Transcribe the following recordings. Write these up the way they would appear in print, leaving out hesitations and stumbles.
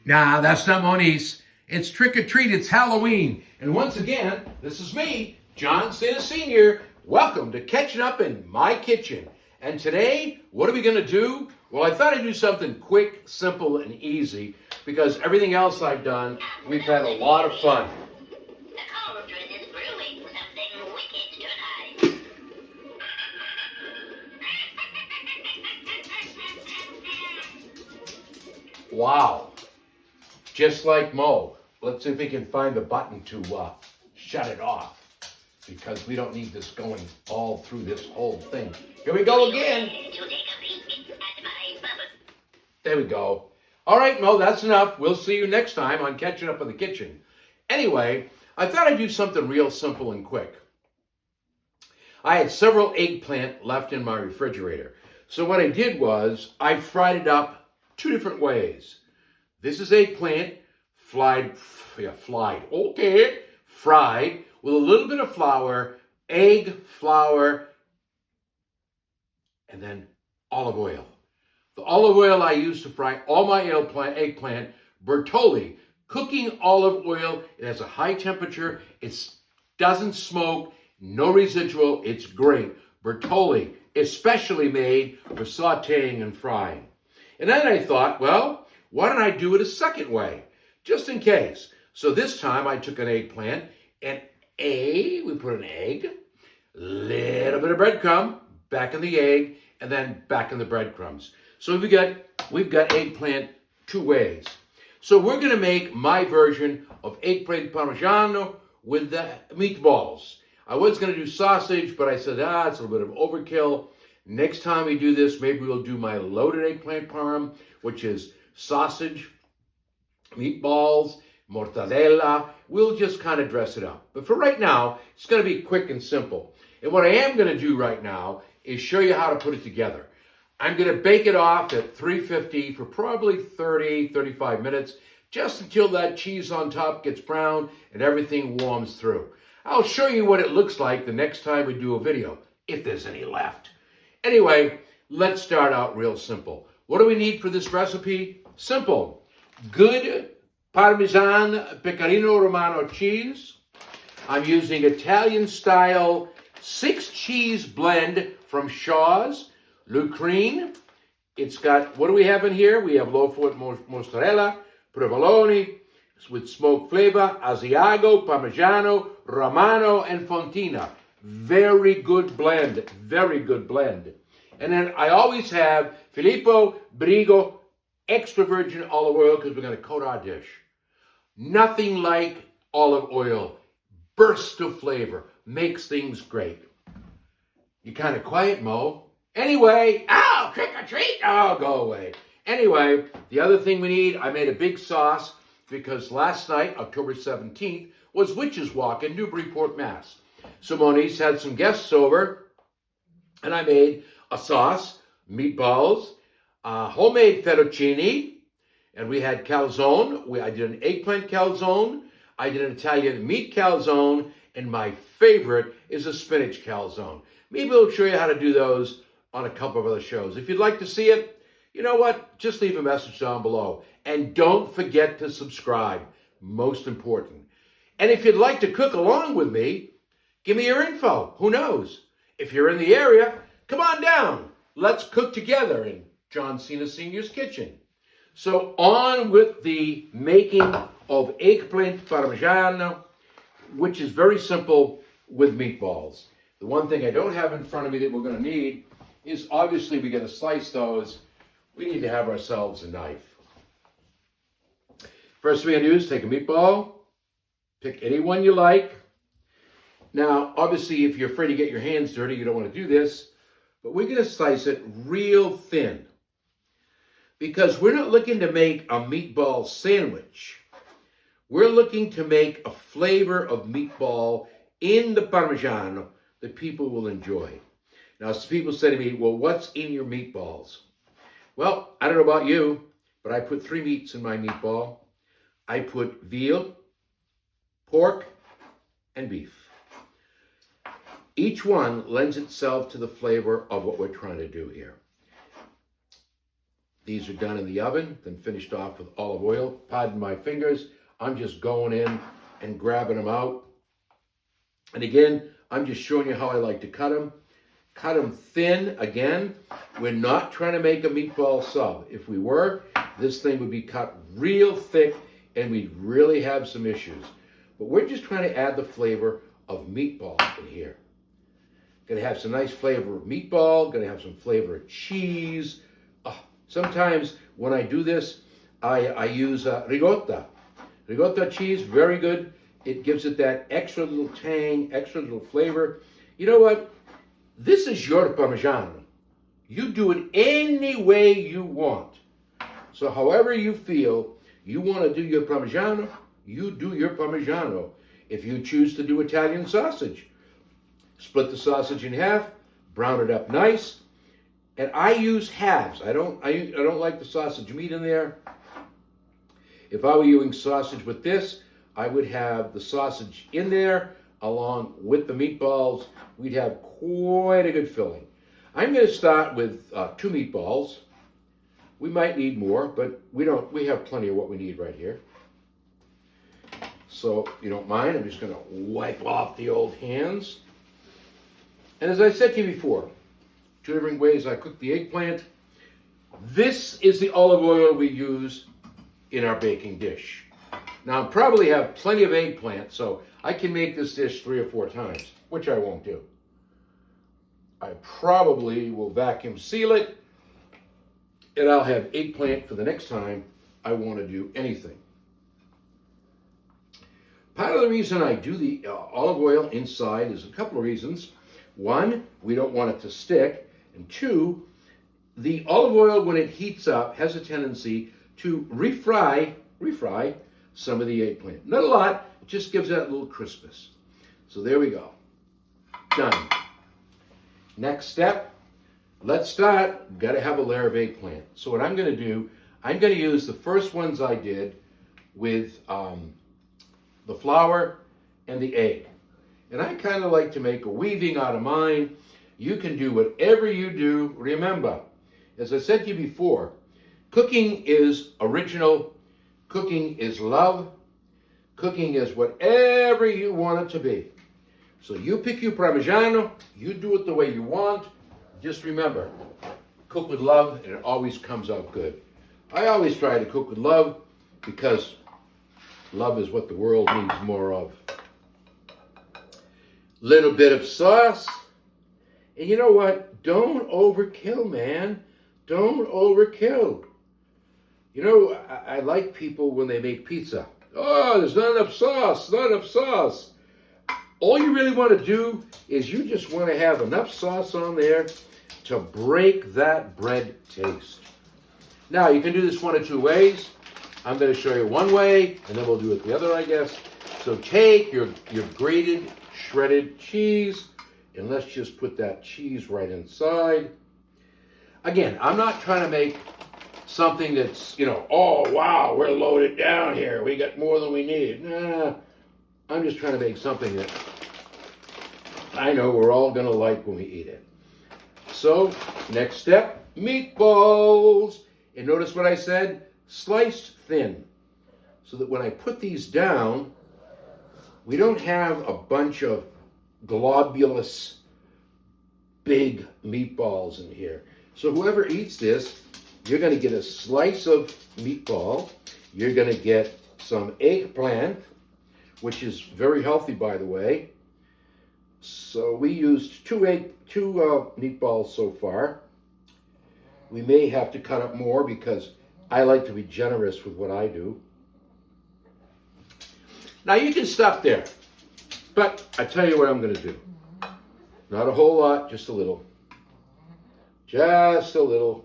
Nah, that's not Moniz. It's trick or treat. It's Halloween. And once again, this is me, John Cena Sr. Welcome to Catching Up in My Kitchen. And today, what are we going to do? Well, I thought I'd do something quick, simple, and easy because everything else I've done, we've had a lot of fun. The cauldron is brewing something wicked tonight. Wow. Just like Mo. Let's see if we can find the button to shut it off because we don't need this going all through this whole thing. Here we go again. There we go. All right, Mo, that's enough. We'll see you next time on Catching Up in the Kitchen. Anyway, I thought I'd do something real simple and quick. I had several eggplant left in my refrigerator. So what I did was I fried it up two different ways. This is eggplant fried with a little bit of flour, egg, flour, and then olive oil. The olive oil I use to fry all my eggplant, Bertolli, cooking olive oil. It has a high temperature. It doesn't smoke, no residual. It's great. Bertolli, especially made for sauteing and frying. And then I thought, well, why don't I do it a second way, just in case. So this time I took an eggplant and we put an egg, little bit of breadcrumb, back in the egg, and then back in the breadcrumbs. So we've got eggplant two ways. So we're going to make my version of eggplant parmigiano with the meatballs. I was going to do sausage, but I said, it's a little bit of overkill. Next time we do this, maybe we'll do my loaded eggplant parm, which is sausage, meatballs, mortadella. We'll just kind of dress it up. But for right now, it's going to be quick and simple. And what I am going to do right now is show you how to put it together. I'm going to bake it off at 350 for probably 30, 35 minutes, just until that cheese on top gets brown and everything warms through. I'll show you what it looks like the next time we do a video, if there's any left. Anyway, let's start out real simple. What do we need for this recipe? Simple. Good Parmesan Pecorino Romano cheese. I'm using Italian-style 6-cheese blend from Shaw's. Lucrine. It's got, what do we have in here? We have low-fat mozzarella, provolone, with smoked flavor, Asiago, Parmigiano, Romano, and Fontina. Very good blend. Very good blend. And then I always have Filippo Brigo extra virgin olive oil because we're going to coat our dish. Nothing like olive oil. Burst of flavor. Makes things great. You kind of quiet, Mo. Anyway, trick or treat. Go away. Anyway, the other thing we need, I made a big sauce because last night, October 17th, was Witches' Walk in Newburyport, Mass. So Moniz had some guests over, and I made a sauce, meatballs, homemade fettuccine, and we had calzone. I did an eggplant calzone. I did an Italian meat calzone, and my favorite is a spinach calzone. Maybe we'll show you how to do those on a couple of other shows. If you'd like to see it, you know what? Just leave a message down below. And don't forget to subscribe. Most important. And if you'd like to cook along with me, give me your info. Who knows? If you're in the area, come on down. Let's cook together in John Cena Sr.'s kitchen. So on with the making of eggplant parmigiano, which is very simple with meatballs. The one thing I don't have in front of me that we're going to need is obviously we're going to slice those. We need to have ourselves a knife. First thing we're going to do is take a meatball, pick any one you like. Now, obviously, if you're afraid to get your hands dirty, you don't want to do this, but we're going to slice it real thin because we're not looking to make a meatball sandwich. We're looking to make a flavor of meatball in the Parmigiano that people will enjoy. Now, some people say to me, well, what's in your meatballs? Well, I don't know about you, but I put 3 meats in my meatball. I put veal, pork, and beef. Each one lends itself to the flavor of what we're trying to do here. These are done in the oven, then finished off with olive oil. Pardon my fingers. I'm just going in and grabbing them out. And again, I'm just showing you how I like to cut them. Cut them thin. Again, we're not trying to make a meatball sub. If we were, this thing would be cut real thick and we'd really have some issues. But we're just trying to add the flavor of meatball in here. Gonna have some nice flavor of meatball, gonna have some flavor of cheese. Sometimes when I do this, I use ricotta. Ricotta cheese, very good. It gives it that extra little tang, extra little flavor. You know what? This is your parmigiana. You do it any way you want. So however you feel you want to do your parmigiano, you do your parmigiano. If you choose to do Italian sausage, split the sausage in half, brown it up nice. And I use halves. I don't like the sausage meat in there. If I were using sausage with this, I would have the sausage in there along with the meatballs. We'd have quite a good filling. I'm going to start with 2 meatballs. We might need more, but we have plenty of what we need right here. So, if you don't mind, I'm just going to wipe off the old hands. And as I said to you before, 2 different ways I cook the eggplant. This is the olive oil we use in our baking dish. Now, I probably have plenty of eggplant, so I can make this dish 3 or 4 times, which I won't do. I probably will vacuum seal it, and I'll have eggplant for the next time I want to do anything. Part of the reason I do the olive oil inside is a couple of reasons. 1, we don't want it to stick. And 2, the olive oil, when it heats up, has a tendency to refry some of the eggplant. Not a lot, it just gives that little crispness. So there we go. Done. Next step, let's start. Got to have a layer of eggplant. So what I'm going to do, I'm going to use the first ones I did with the flour and the egg. And I kind of like to make a weaving out of mine. You can do whatever you do. Remember, as I said to you before, cooking is original. Cooking is love. Cooking is whatever you want it to be. So you pick your parmigiano. You do it the way you want. Just remember, cook with love and it always comes out good. I always try to cook with love because love is what the world needs more of. Little bit of sauce. And you know what? Don't overkill, man. Don't overkill. You know, I like people when they make pizza. Oh, there's not enough sauce, not enough sauce. All you really want to do is you just want to have enough sauce on there to break that bread taste. Now, you can do this 1 or 2 ways. I'm going to show you one way, and then we'll do it the other, I guess. So take your grated, shredded cheese, and let's just put that cheese right inside. Again, I'm not trying to make something that's, oh, wow, we're loaded down here. We got more than we need. Nah, I'm just trying to make something that I know we're all going to like when we eat it. So, next step, meatballs. And notice what I said? Sliced thin. So that when I put these down, we don't have a bunch of globulous big meatballs in here. So whoever eats this, you're going to get a slice of meatball. You're going to get some eggplant, which is very healthy, by the way. So we used two meatballs so far. We may have to cut up more because I like to be generous with what I do. Now you can stop there, but I tell you what I'm going to do. Not a whole lot, just a little. Just a little.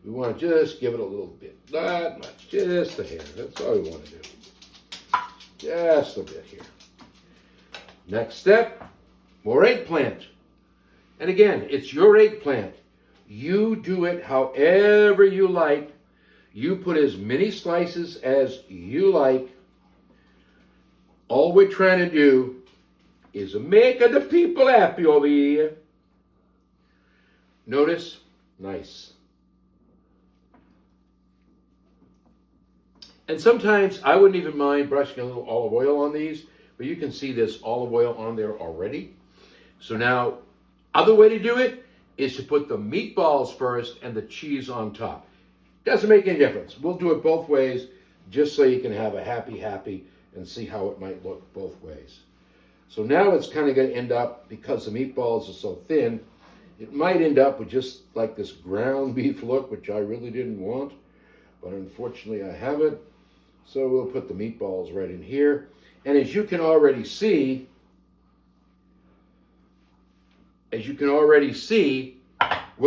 We want to just give it a little bit. Not much, just a hair. That's all we want to do. Just a bit here. Next step, more eggplant. And again, it's your eggplant. You do it however you like. You put as many slices as you like. All we're trying to do is make the people happy over here. Notice, nice. And sometimes I wouldn't even mind brushing a little olive oil on these, but you can see there's olive oil on there already. So now, other way to do it is to put the meatballs first and the cheese on top. Doesn't make any difference. We'll do it both ways just so you can have a happy and see how it might look both ways. So now it's kind of going to end up, because the meatballs are so thin, it might end up with just like this ground beef look, which I really didn't want, but unfortunately I have it. So we'll put the meatballs right in here. And as you can already see, we're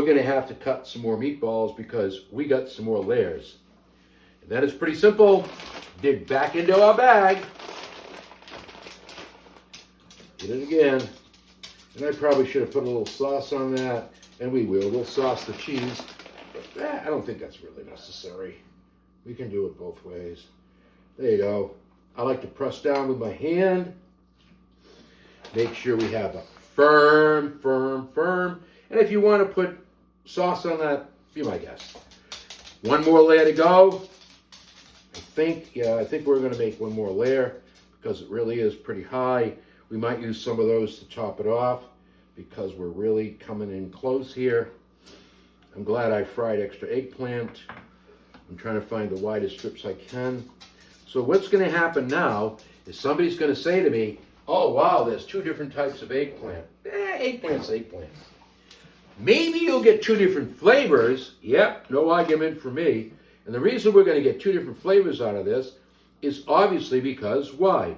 going to have to cut some more meatballs because we got some more layers. And that is pretty simple. Dig back into our bag. Get it again. And I probably should have put a little sauce on that. And we will. We'll sauce the cheese. But I don't think that's really necessary. We can do it both ways. There you go. I like to press down with my hand. Make sure we have a firm. And if you want to put sauce on that, be my guest. One more layer to go. I think we're going to make one more layer because it really is pretty high. We might use some of those to top it off because we're really coming in close here. I'm glad I fried extra eggplant. I'm trying to find the widest strips I can. So what's going to happen now is somebody's going to say to me, oh, wow, there's two different types of eggplant. Eggplant's eggplant. Maybe you'll get two different flavors. Yep, no argument for me. And the reason we're going to get two different flavors out of this is obviously because, why?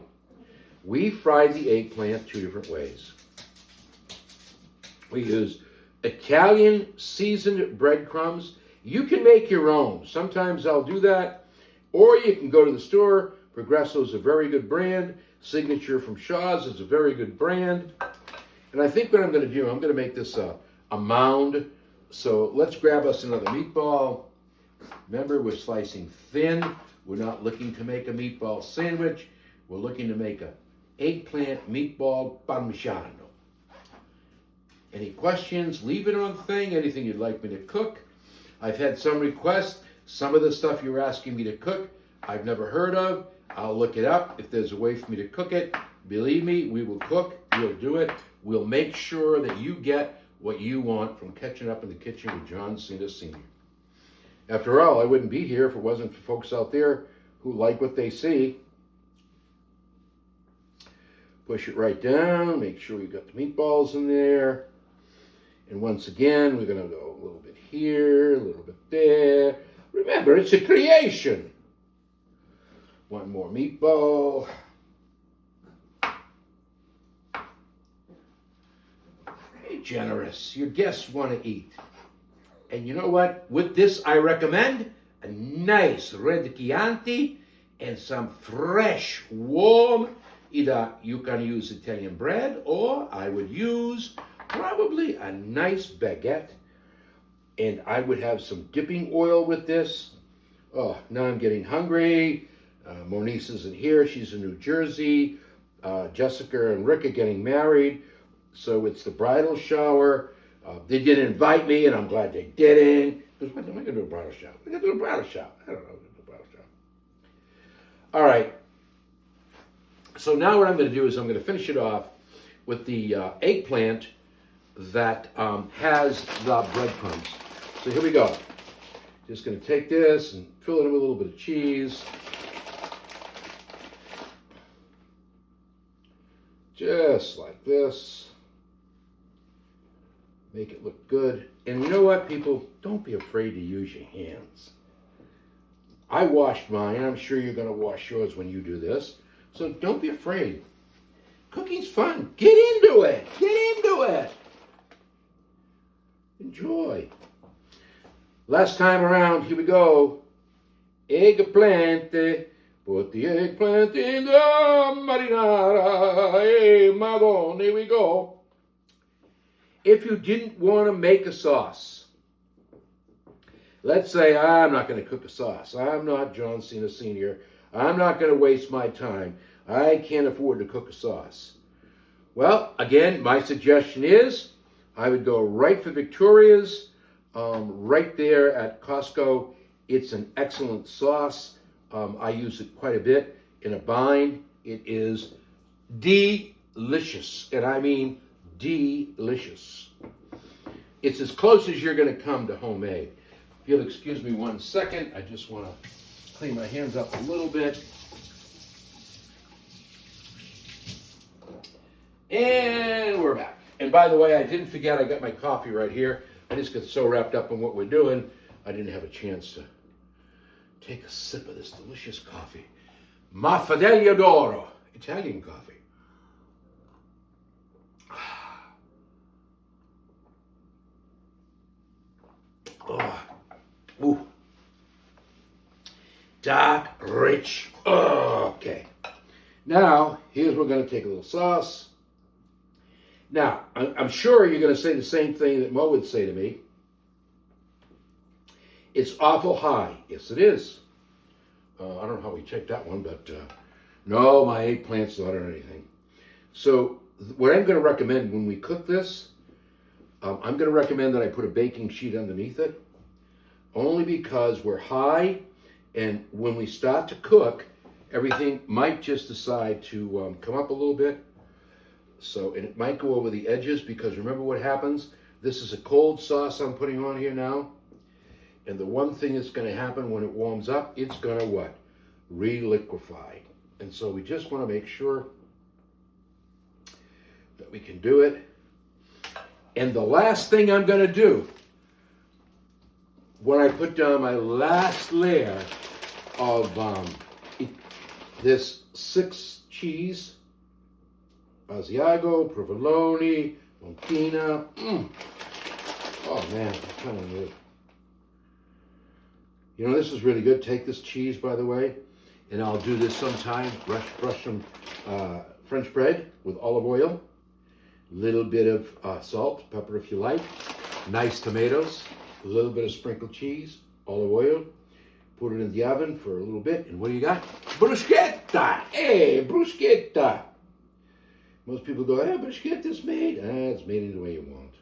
We fried the eggplant two different ways. We use Italian seasoned breadcrumbs. You can make your own. Sometimes I'll do that. Or you can go to the store. Progresso's a very good brand. Signature from Shaw's is a very good brand. And I think what I'm going to do, I'm going to make this a mound. So let's grab us another meatball. Remember, we're slicing thin. We're not looking to make a meatball sandwich. We're looking to make a eggplant meatball parmigiano. Any questions? Leave it on the thing. Anything you'd like me to cook? I've had some requests. Some of the stuff you're asking me to cook, I've never heard of. I'll look it up. If there's a way for me to cook it, believe me, we will cook. We'll do it. We'll make sure that you get what you want from Ketchin Up in the Kitchen with John Cena Sr. After all, I wouldn't be here if it wasn't for folks out there who like what they see. Push it right down. Make sure you got the meatballs in there. And once again, we're going to go a little bit here, a little bit there. Remember, it's a creation. One more meatball. Very generous. Your guests want to eat. And you know what? With this, I recommend a nice red Chianti and some fresh, warm, either you can use Italian bread or I would use probably a nice baguette. And I would have some dipping oil with this. Oh, now I'm getting hungry. Monice isn't here. She's in New Jersey. Jessica and Rick are getting married. So it's the bridal shower. They didn't invite me, and I'm glad they didn't. Because when am I going to do a bridal shower? We're going to do a bridal shower. I don't know. We're going to do a bridal shower. All right. So now what I'm going to do is I'm going to finish it off with the eggplant that has the breadcrumbs. So here we go. Just going to take this and fill it in with a little bit of cheese. Just like this. Make it look good. And you know what, people? Don't be afraid to use your hands. I washed mine. I'm sure you're going to wash yours when you do this. So don't be afraid. Cooking's fun. Get into it. Get into it. Enjoy. Last time around, here we go. Eggplant. Put the eggplant in the marinara. Hey, Madonna, here we go. If you didn't want to make a sauce, let's say I'm not going to cook a sauce. I'm not John Cena Sr. I'm not going to waste my time. I can't afford to cook a sauce. Well, again, my suggestion is I would go right for Victoria's, right there at Costco. It's an excellent sauce. I use it quite a bit in a bind. It is delicious, and I mean delicious. It's as close as you're going to come to homemade. If you'll excuse me 1 second, I just want to clean my hands up a little bit. And we're back. And by the way, I didn't forget I got my coffee right here. I just got so wrapped up in what we're doing, I didn't have a chance to take a sip of this delicious coffee. Maffadeglia d'Oro, Italian coffee. Oh. Ooh. Dark, rich. Oh, okay. Now, here's we're going to take a little sauce. Now, I'm sure you're going to say the same thing that Mo would say to me. It's awful high. Yes, it is. I don't know how we checked that one, but no, my eggplant's not on anything. So what I'm going to recommend when we cook this, I'm going to recommend that I put a baking sheet underneath it, only because we're high, and when we start to cook, everything might just decide to come up a little bit. So, and it might go over the edges, because remember what happens? This is a cold sauce I'm putting on here now. And the one thing that's going to happen when it warms up, it's going to what? Reliquefy. And so we just want to make sure that we can do it. And the last thing I'm going to do, when I put down my last layer of this 6 cheese, Asiago, Provolone, Montina. Oh man, I'm telling you. You know, this is really good. Take this cheese, by the way, and I'll do this sometime. Brush some French bread with olive oil, a little bit of salt, pepper if you like, nice tomatoes, a little bit of sprinkled cheese, olive oil. Put it in the oven for a little bit, and what do you got? Bruschetta! Hey, bruschetta! Most people go, bruschetta's made. It's made any the way you want.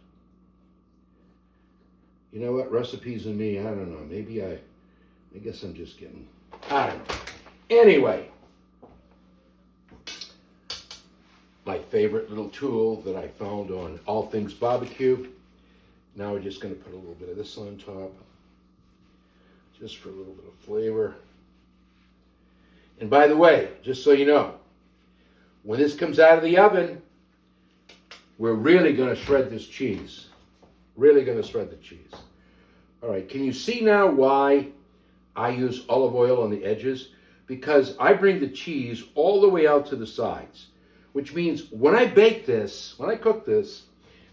You know what? Recipes and me, I don't know. Maybe I guess I'm just getting, I don't know. Anyway, my favorite little tool that I found on All Things Barbecue. Now we're just going to put a little bit of this on top, just for a little bit of flavor. And by the way, just so you know, when this comes out of the oven, we're really going to shred this cheese. Really going to shred the cheese. All right, can you see now why I use olive oil on the edges? Because I bring the cheese all the way out to the sides, which means when I bake this, when I cook this,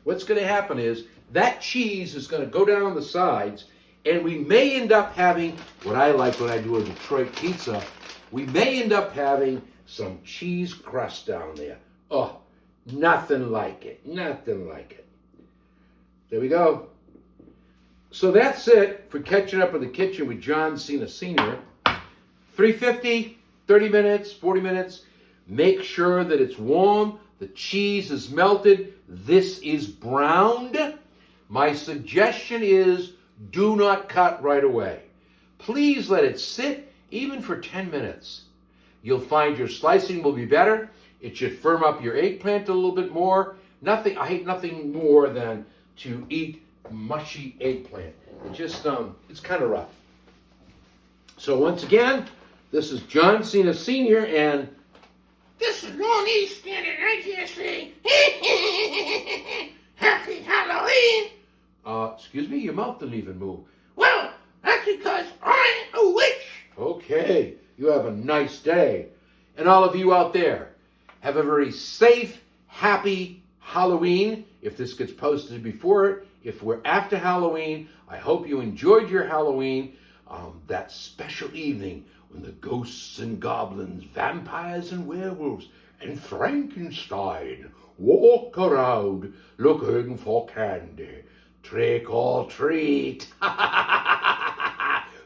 what's going to happen is that cheese is going to go down the sides, and we may end up having, what I like when I do a Detroit pizza, we may end up having some cheese crust down there. Oh, nothing like it. Nothing like it. There we go. So that's it for Catching Up in the Kitchen with John Cena Sr. 350, 30 minutes, 40 minutes. Make sure that it's warm. The cheese is melted. This is browned. My suggestion is do not cut right away. Please let it sit even for 10 minutes. You'll find your slicing will be better. It should firm up your eggplant a little bit more. I hate nothing more than to eat mushy eggplant. It just, it's kind of rough. So once again, this is John Cena Sr. and This is Long East standing right here saying, Happy Halloween! Excuse me, your mouth didn't even move. Well, that's because I'm a witch! Okay, you have a nice day. And all of you out there, have a very safe, happy Halloween. If this gets posted before it, if we're after Halloween, I hope you enjoyed your Halloween, that special evening when the ghosts and goblins, vampires and werewolves, and Frankenstein walk around looking for candy. Trick or treat.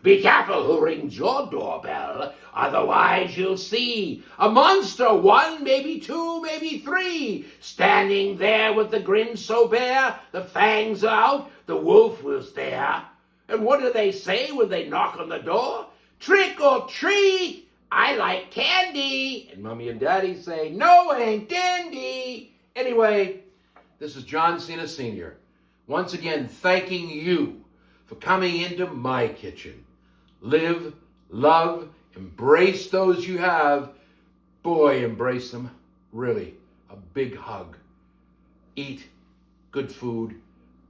Be careful who rings your doorbell, otherwise you'll see a monster, 1, maybe 2, maybe 3, standing there with the grin so bare, the fangs out, the wolf was there. And what do they say when they knock on the door? Trick or treat! I like candy! And Mommy and Daddy say, no, it ain't dandy! Anyway, this is John Cena Sr. Once again, thanking you for coming into my kitchen. Live, love, embrace those you have. Boy, embrace them. Really, a big hug. Eat good food.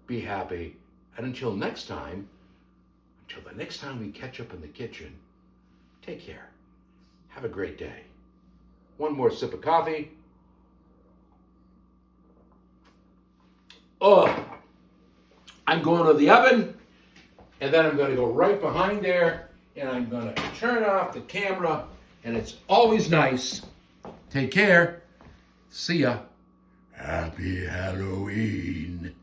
Be happy. And until the next time we catch up in the kitchen, take care. Have a great day. One more sip of coffee. Oh, I'm going to the oven, and then I'm going to go right behind there, and I'm going to turn off the camera, and it's always nice. Take care. See ya. Happy Halloween.